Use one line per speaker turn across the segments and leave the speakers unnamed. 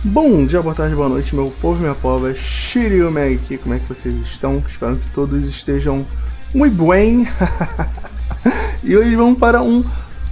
Bom dia, boa tarde, boa noite, meu povo e minha pova, Shiryu Meg aqui, como é que vocês estão? Espero que todos estejam muito bem. E hoje vamos para um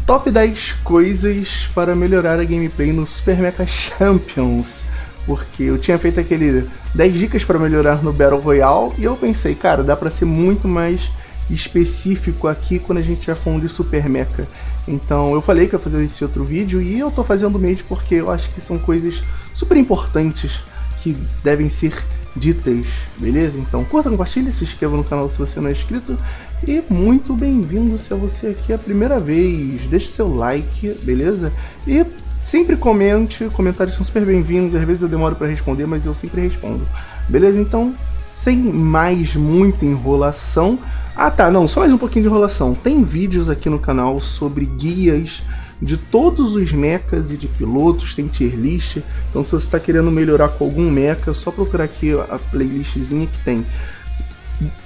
top 10 coisas para melhorar a gameplay no Super Mecha Champions. Porque eu tinha feito aquele 10 dicas para melhorar no Battle Royale e eu pensei, cara, dá para ser muito mais específico aqui quando a gente estiver falando de Super Mecha. Então eu falei que eu ia fazer esse outro vídeo e eu tô fazendo mesmo porque eu acho que são coisas super importantes que devem ser ditas, beleza? Então curta, compartilha, se inscreva no canal se você não é inscrito e muito bem-vindo se é você aqui a primeira vez. Deixe seu like, beleza? E sempre comente, comentários são super bem-vindos, às vezes eu demoro para responder, mas eu sempre respondo, beleza? Então, sem mais muita enrolação... Ah tá, não, só mais um pouquinho de enrolação. Tem vídeos aqui no canal sobre guias de todos os mechas e de pilotos, tem tier list. Então se você está querendo melhorar com algum mecha, é só procurar aqui a playlistzinha que tem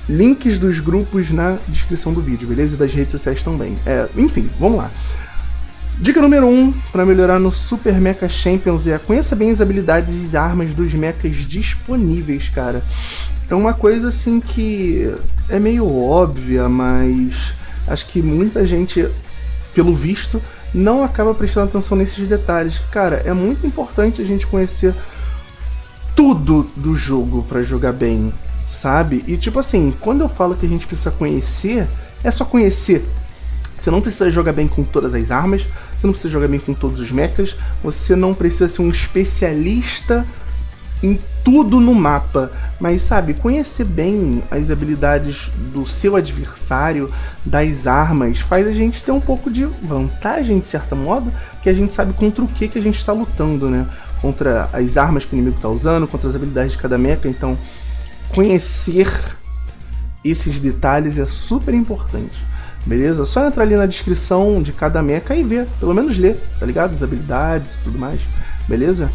links dos grupos na descrição do vídeo, beleza? E das redes sociais também. Enfim, vamos lá. Dica número 1 para melhorar no Super Mecha Champions é: conheça bem as habilidades e armas dos mechas disponíveis, cara. É uma coisa assim que é meio óbvia, mas acho que muita gente, pelo visto, não acaba prestando atenção nesses detalhes. Cara, é muito importante a gente conhecer tudo do jogo para jogar bem, sabe? E tipo assim, quando eu falo que a gente precisa conhecer, é só conhecer. Você não precisa jogar bem com todas as armas, você não precisa jogar bem com todos os mechas, você não precisa ser um especialista em tudo no mapa, mas sabe, conhecer bem as habilidades do seu adversário, das armas, faz a gente ter um pouco de vantagem de certo modo, que a gente sabe contra o que a gente está lutando, né? Contra as armas que o inimigo está usando, contra as habilidades de cada mecha. Então conhecer esses detalhes é super importante, beleza? Só entrar ali na descrição de cada mecha e ver, pelo menos ler, tá ligado? As habilidades e tudo mais, beleza?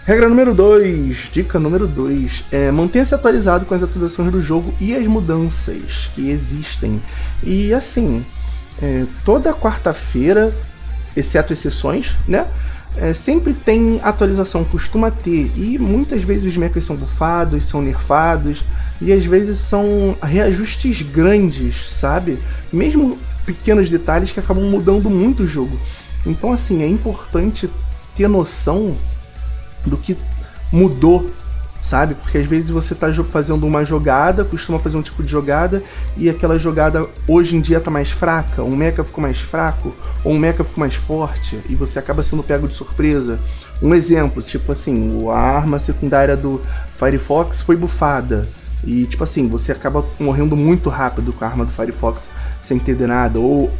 Regra número 2, dica número 2, mantenha-se atualizado com as atualizações do jogo e as mudanças que existem. E assim, toda quarta-feira, exceto exceções, né? Sempre tem atualização, costuma ter, e muitas vezes os mechas são bufados, são nerfados, e às vezes são reajustes grandes, sabe? Mesmo pequenos detalhes que acabam mudando muito o jogo. Então assim, é importante ter noção do que mudou, sabe? Porque às vezes você tá fazendo uma jogada, costuma fazer um tipo de jogada, e aquela jogada hoje em dia tá mais fraca, um mecha ficou mais fraco, ou um mecha ficou mais forte, e você acaba sendo pego de surpresa. Um exemplo, tipo assim, a arma secundária do Firefox foi bufada, e tipo assim, você acaba morrendo muito rápido com a arma do Firefox sem ter de nada, ou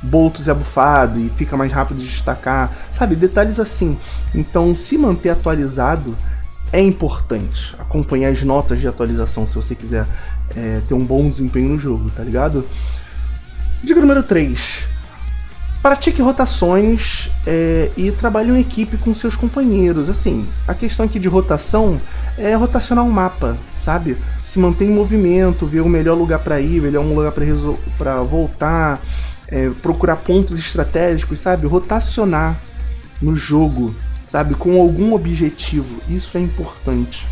Boltz é bufado e fica mais rápido de destacar, sabe? Detalhes assim. Então, se manter atualizado é importante. Acompanhar as notas de atualização se você quiser ter um bom desempenho no jogo, tá ligado? Dica número 3. Pratique rotações e trabalhe em equipe com seus companheiros. Assim, a questão aqui de rotação é rotacionar um mapa, sabe? Se manter em movimento, ver o melhor lugar para ir, o melhor lugar para voltar. Procurar pontos estratégicos, sabe? Rotacionar no jogo, sabe? Com algum objetivo. Isso é importante.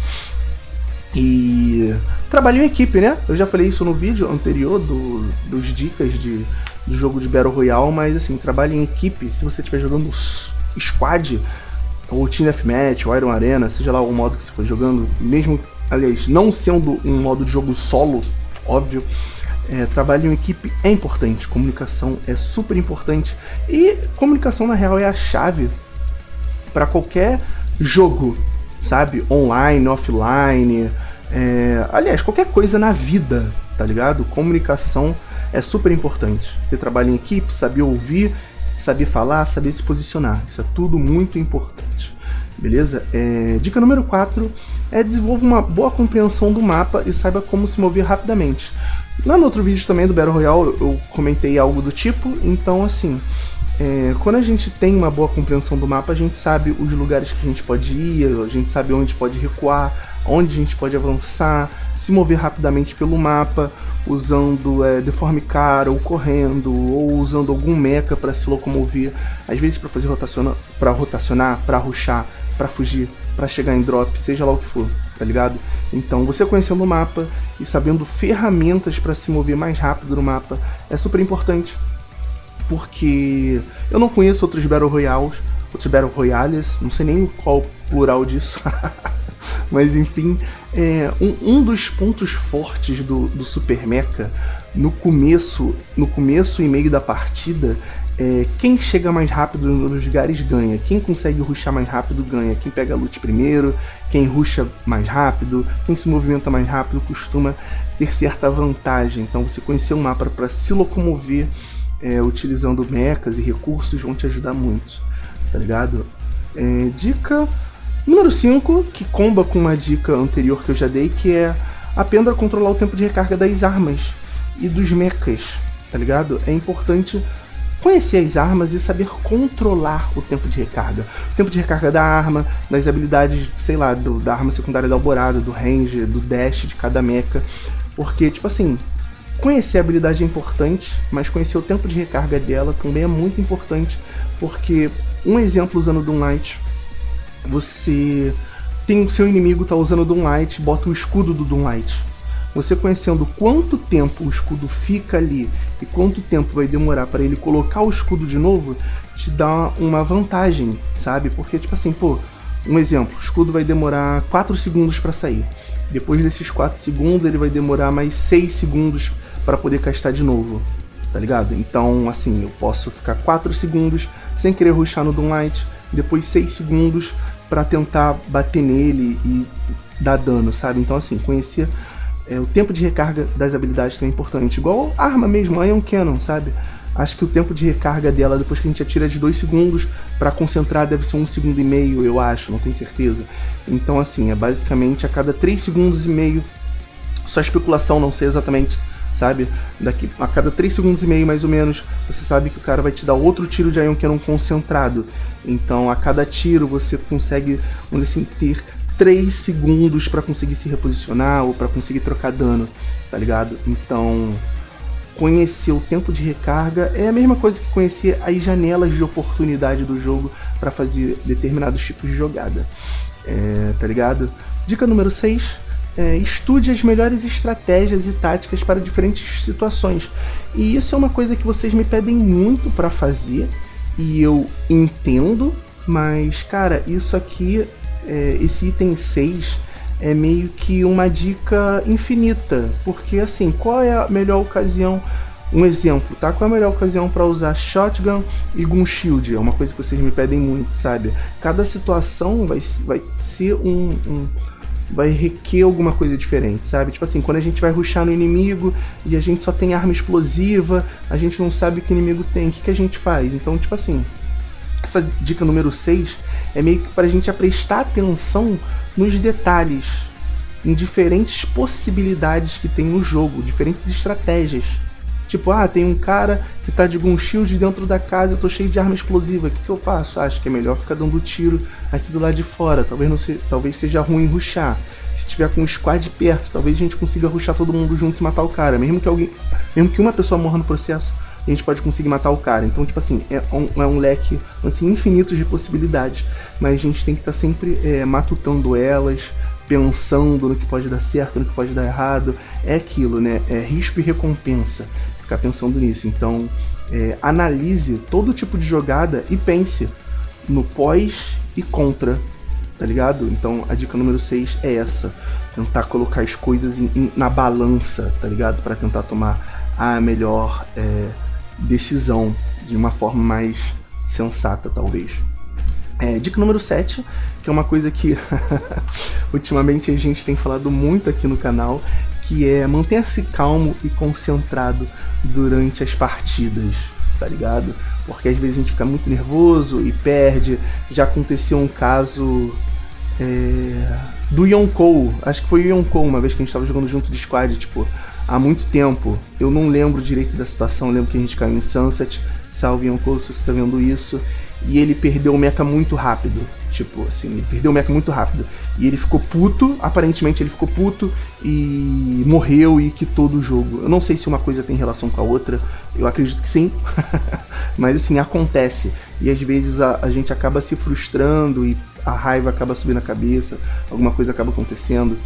E trabalho em equipe, né? Eu já falei isso no vídeo anterior dos dicas do jogo de Battle Royale, mas assim, trabalho em equipe. Se você estiver jogando Squad, ou Team Deathmatch, ou Iron Arena, seja lá o modo que você for jogando, mesmo, aliás, não sendo um modo de jogo solo, óbvio, trabalho em equipe é importante, comunicação é super importante, e comunicação na real é a chave para qualquer jogo, sabe? Online, offline, aliás, qualquer coisa na vida, tá ligado? Comunicação é super importante. Ter trabalho em equipe, saber ouvir, saber falar, saber se posicionar, isso é tudo muito importante, beleza? Dica número 4 desenvolva uma boa compreensão do mapa e saiba como se mover rapidamente. Lá no outro vídeo também do Battle Royale eu comentei algo do tipo, então assim, quando a gente tem uma boa compreensão do mapa, a gente sabe os lugares que a gente pode ir, a gente sabe onde pode recuar, onde a gente pode avançar, se mover rapidamente pelo mapa, usando Deform Car, ou correndo, ou usando algum mecha para se locomover, às vezes para fazer rotacionar, para rushar, pra fugir, pra chegar em drop, seja lá o que for, tá ligado? Então você conhecendo o mapa e sabendo ferramentas pra se mover mais rápido no mapa é super importante, porque eu não conheço outros Battle Royales, não sei nem qual o plural disso, mas enfim, um dos pontos fortes do Super Mecha, no começo e meio da partida, quem chega mais rápido nos lugares ganha, quem consegue rushar mais rápido ganha, quem pega a loot primeiro, quem rusha mais rápido, quem se movimenta mais rápido costuma ter certa vantagem. Então você conhecer um mapa para se locomover utilizando mechas e recursos vão te ajudar muito, tá ligado? Dica número 5, que comba com uma dica anterior que eu já dei, que é aprenda a controlar o tempo de recarga das armas e dos mechas, tá ligado? É importante conhecer as armas e saber controlar o tempo de recarga. O tempo de recarga da arma, das habilidades, sei lá, da arma secundária da Alvorada, do range, do dash de cada mecha. Porque, tipo assim, conhecer a habilidade é importante, mas conhecer o tempo de recarga dela também é muito importante, porque, um exemplo usando o Doomlight, você tem o seu inimigo tá usando o Doomlight, bota o escudo do Doomlight. Você conhecendo quanto tempo o escudo fica ali e quanto tempo vai demorar para ele colocar o escudo de novo, te dá uma vantagem, sabe? Porque, tipo assim, pô, um exemplo, o escudo vai demorar 4 segundos para sair. Depois desses 4 segundos, ele vai demorar mais 6 segundos para poder castar de novo, tá ligado? Então, assim, eu posso ficar 4 segundos sem querer rushar no Doomlight, depois 6 segundos para tentar bater nele e dar dano, sabe? Então, assim, conhecer o tempo de recarga das habilidades também é importante. Igual a arma mesmo, a Ion Cannon, sabe? Acho que o tempo de recarga dela, depois que a gente atira, é de 2 segundos. Pra concentrar deve ser 1,5 segundo, eu acho, não tenho certeza. Então, assim, é basicamente a cada 3 segundos e meio. Só especulação, não sei exatamente, sabe? A cada 3 segundos e meio, mais ou menos, você sabe que o cara vai te dar outro tiro de Ion Cannon concentrado. Então, a cada tiro você consegue, vamos dizer assim, ter 3 segundos para conseguir se reposicionar ou para conseguir trocar dano, tá ligado? Então, conhecer o tempo de recarga é a mesma coisa que conhecer as janelas de oportunidade do jogo para fazer determinados tipos de jogada, tá ligado? Dica número 6, estude as melhores estratégias e táticas para diferentes situações. E isso é uma coisa que vocês me pedem muito para fazer, e eu entendo, mas, cara, isso aqui... esse item 6 é meio que uma dica infinita, porque assim, qual é a melhor ocasião, um exemplo, tá? Qual é a melhor ocasião para usar Shotgun e Gun Shield? É uma coisa que vocês me pedem muito, sabe? Cada situação vai ser vai requer alguma coisa diferente, sabe? Tipo assim, quando a gente vai rushar no inimigo e a gente só tem arma explosiva, a gente não sabe o que o inimigo tem, o que a gente faz? Então, tipo assim, essa dica número 6 é meio que pra gente prestar atenção nos detalhes, em diferentes possibilidades que tem no jogo, diferentes estratégias. Tipo, tem um cara que tá de Gun Shield dentro da casa, eu tô cheio de arma explosiva, o que eu faço? Acho que é melhor ficar dando tiro aqui do lado de fora, talvez seja ruim rushar. Se tiver com um squad perto, talvez a gente consiga rushar todo mundo junto e matar o cara, mesmo que uma pessoa morra no processo, a gente pode conseguir matar o cara. Então, tipo assim, é um leque assim, infinito de possibilidades, mas a gente tem que estar sempre matutando elas, pensando no que pode dar certo, no que pode dar errado. É aquilo, né? É risco e recompensa, ficar pensando nisso. Então, analise todo tipo de jogada e pense no pós e contra, tá ligado? Então, a dica número 6 é essa. Tentar colocar as coisas na balança, tá ligado? Para tentar tomar a melhor decisão de uma forma mais sensata, talvez. Dica número 7, que é uma coisa que ultimamente a gente tem falado muito aqui no canal, que é manter-se calmo e concentrado durante as partidas, tá ligado? Porque às vezes a gente fica muito nervoso e perde. Já aconteceu um caso do Yonkou, acho que foi o Yonkou, uma vez que a gente tava jogando junto de squad, tipo, há muito tempo. Eu não lembro direito da situação, eu lembro que a gente caiu em Sunset, salve Yonkou se você tá vendo isso, e ele perdeu o mecha muito rápido. Tipo, assim, ele perdeu o mecha muito rápido. E ele ficou puto, aparentemente ele ficou puto e morreu e quitou do jogo. Eu não sei se uma coisa tem relação com a outra, eu acredito que sim. Mas assim, acontece. E às vezes a gente acaba se frustrando e a raiva acaba subindo a cabeça, alguma coisa acaba acontecendo.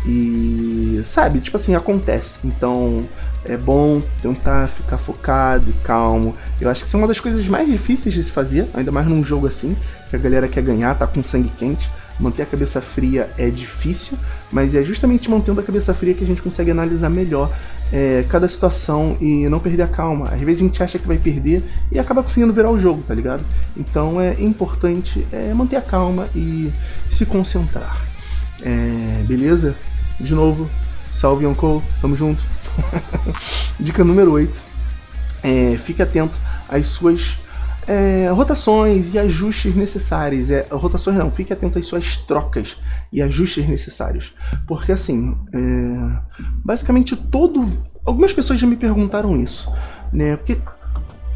E, sabe, tipo assim, acontece. Então é bom tentar ficar focado e calmo. Eu acho que isso é uma das coisas mais difíceis de se fazer, ainda mais num jogo assim, que a galera quer ganhar, tá com sangue quente. Manter a cabeça fria é difícil, mas é justamente mantendo a cabeça fria que a gente consegue analisar melhor cada situação e não perder a calma. Às vezes a gente acha que vai perder e acaba conseguindo virar o jogo, tá ligado? Então é importante manter a calma e se concentrar. Beleza? De novo, salve Yonkou, tamo junto. Dica número 8. Fique atento às suas rotações e ajustes necessários. Rotações não, fique atento às suas trocas e ajustes necessários. Porque assim, basicamente algumas pessoas já me perguntaram isso, né? Porque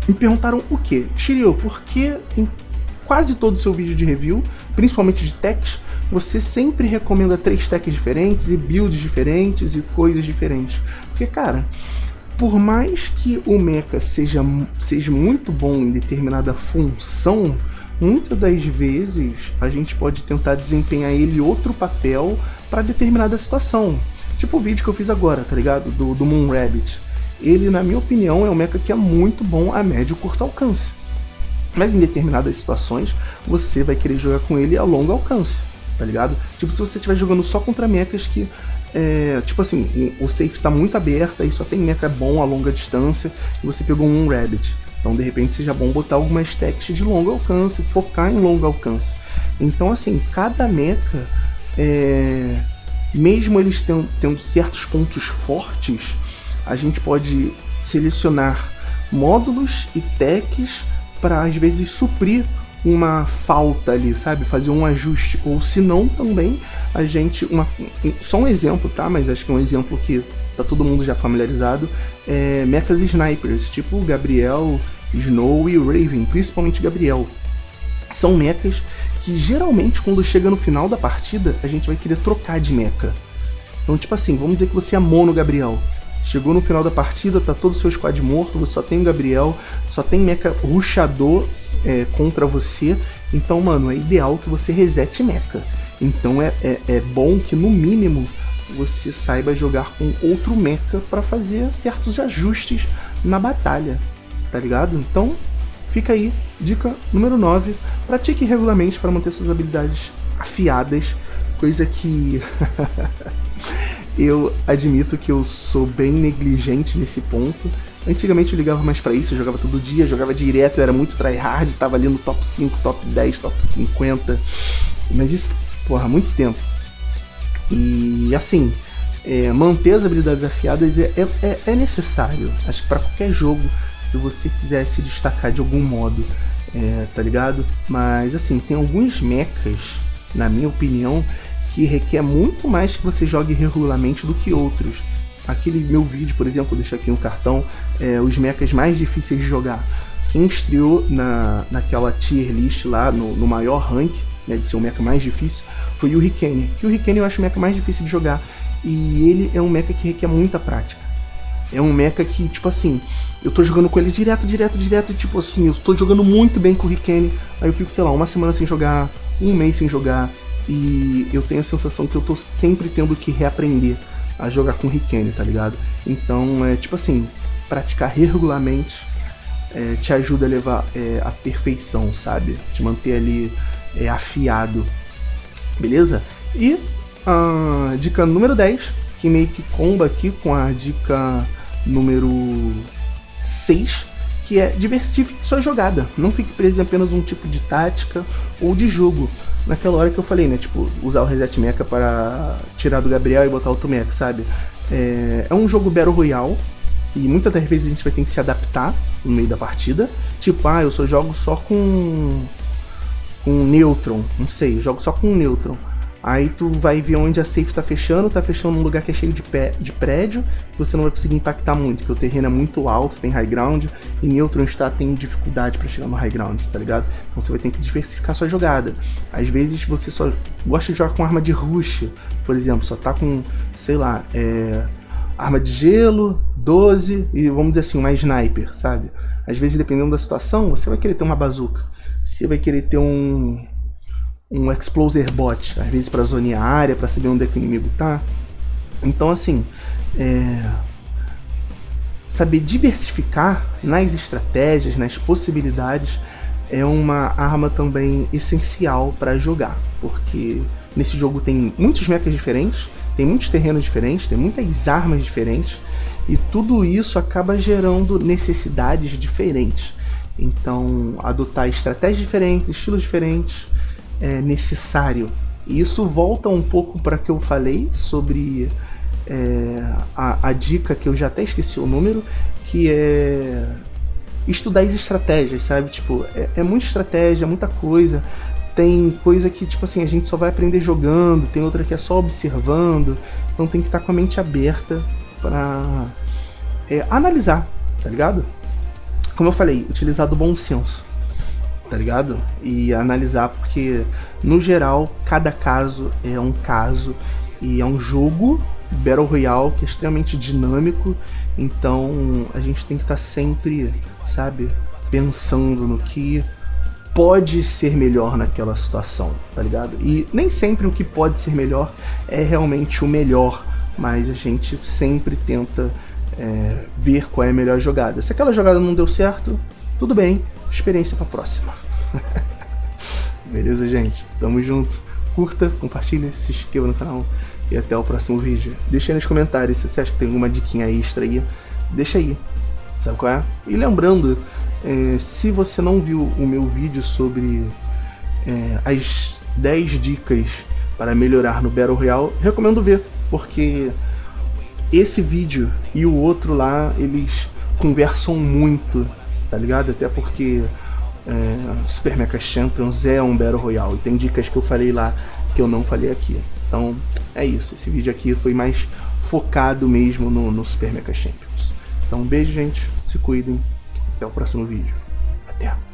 me perguntaram o quê? Shiryu, por que em quase todo o seu vídeo de review, principalmente de techs, você sempre recomenda 3 techs diferentes e builds diferentes e coisas diferentes? Porque, cara, por mais que o mecha seja muito bom em determinada função, muitas das vezes a gente pode tentar desempenhar ele outro papel para determinada situação. Tipo o vídeo que eu fiz agora, tá ligado? Do Moon Rabbit. Ele, na minha opinião, é um mecha que é muito bom a médio e curto alcance. Mas em determinadas situações, você vai querer jogar com ele a longo alcance, tá ligado? Tipo, se você estiver jogando só contra mechas que tipo assim, o safe tá muito aberto, aí só tem mecha bom a longa distância, e você pegou um Rabbit. Então, de repente, seja bom botar algumas techs de longo alcance, focar em longo alcance. Então, assim, cada mecha, mesmo eles tendo certos pontos fortes, a gente pode selecionar módulos e techs para, às vezes, suprir uma falta ali, sabe? Fazer um ajuste, ou se não também a gente, só um exemplo, tá? Mas acho que é um exemplo que tá todo mundo já familiarizado, mechas snipers, tipo Gabriel, Snow e Raven, principalmente Gabriel. São mechas que geralmente quando chega no final da partida, a gente vai querer trocar de mecha. Então tipo assim, vamos dizer que você amou no Gabriel. Chegou no final da partida, tá todo o seu squad morto, você só tem o Gabriel, só tem mecha rushador contra você, então, mano, é ideal que você resete mecha. Então é bom que, no mínimo, você saiba jogar com outro mecha para fazer certos ajustes na batalha, tá ligado? Então, fica aí, dica número 9, pratique regularmente para manter suas habilidades afiadas, coisa que... eu admito que eu sou bem negligente nesse ponto. Antigamente eu ligava mais pra isso, eu jogava todo dia, jogava direto, eu era muito tryhard, tava ali no top 5, top 10, top 50. Mas isso, porra, há muito tempo. E assim, manter as habilidades afiadas é necessário. Acho que pra qualquer jogo, se você quiser se destacar de algum modo, tá ligado? Mas assim, tem alguns mechas, na minha opinião, que requer muito mais que você jogue regularmente do que outros. Aquele meu vídeo, por exemplo, vou deixar aqui no cartão, os mechas mais difíceis de jogar. Quem estreou naquela tier list lá, no maior rank, né, de ser o mecha mais difícil, foi o Hurricane. Que o Hurricane eu acho o mecha mais difícil de jogar. E ele é um mecha que requer muita prática. É um mecha que, tipo assim, eu tô jogando com ele direto, e tipo assim, eu tô jogando muito bem com o Hurricane, aí eu fico, sei lá, uma semana sem jogar, um mês sem jogar, e eu tenho a sensação que eu tô sempre tendo que reaprender a jogar com Hurricane, tá ligado? Então, tipo assim, praticar regularmente te ajuda a levar a perfeição, sabe? Te manter ali afiado, beleza? E a dica número 10, que meio que comba aqui com a dica número 6, que é diversifique sua jogada. Não fique preso em apenas um tipo de tática ou de jogo. Naquela hora que eu falei, né, tipo, usar o Reset Mecha para tirar do Gabriel e botar outro Mecha, sabe? É um jogo Battle Royale, e muitas das vezes a gente vai ter que se adaptar no meio da partida. Tipo, eu só jogo só com Neutron, não sei, eu jogo só com Neutron. Aí tu vai ver onde a safe tá fechando num lugar que é cheio de prédio, você não vai conseguir impactar muito, porque o terreno é muito alto, tem high ground, e Neutron tem dificuldade pra chegar no high ground, tá ligado? Então você vai ter que diversificar sua jogada. Às vezes você só gosta de jogar com arma de rush, por exemplo, só tá com, sei lá, arma de gelo, 12, e vamos dizer assim, uma sniper, sabe? Às vezes, dependendo da situação, você vai querer ter uma bazuca, você vai querer ter um um Exploser Bot, às vezes para zonear a área, para saber onde é que o inimigo tá. Então assim, saber diversificar nas estratégias, nas possibilidades, é uma arma também essencial para jogar, porque nesse jogo tem muitos mechas diferentes, tem muitos terrenos diferentes, tem muitas armas diferentes, e tudo isso acaba gerando necessidades diferentes. Então, adotar estratégias diferentes, estilos diferentes, é necessário. E isso volta um pouco para o que eu falei sobre a dica que eu já até esqueci o número, que é estudar as estratégias, sabe? Tipo, é muita estratégia, muita coisa. Tem coisa que, tipo assim, a gente só vai aprender jogando, tem outra que é só observando. Então tem que estar com a mente aberta para analisar, tá ligado? Como eu falei, utilizar do bom senso, tá ligado? E analisar, porque no geral cada caso é um caso e é um jogo Battle Royale que é extremamente dinâmico. Então a gente tem que estar sempre, sabe, pensando no que pode ser melhor naquela situação, tá ligado? E nem sempre o que pode ser melhor é realmente o melhor, mas a gente sempre tenta ver qual é a melhor jogada. Se aquela jogada não deu certo, tudo bem, experiência pra próxima. Beleza, gente? Tamo junto. Curta, compartilha, se inscreva no canal e até o próximo vídeo. Deixa aí nos comentários se você acha que tem alguma diquinha extra aí. Deixa aí, sabe qual é? E lembrando, se você não viu o meu vídeo sobre as 10 dicas para melhorar no Battle Royale, recomendo ver, porque esse vídeo e o outro lá, eles conversam muito, tá ligado? Até porque Super Mecha Champions é um Battle Royale, e tem dicas que eu falei lá que eu não falei aqui. Então é isso, esse vídeo aqui foi mais focado mesmo no Super Mecha Champions. Então um beijo, gente, se cuidem, até o próximo vídeo, até!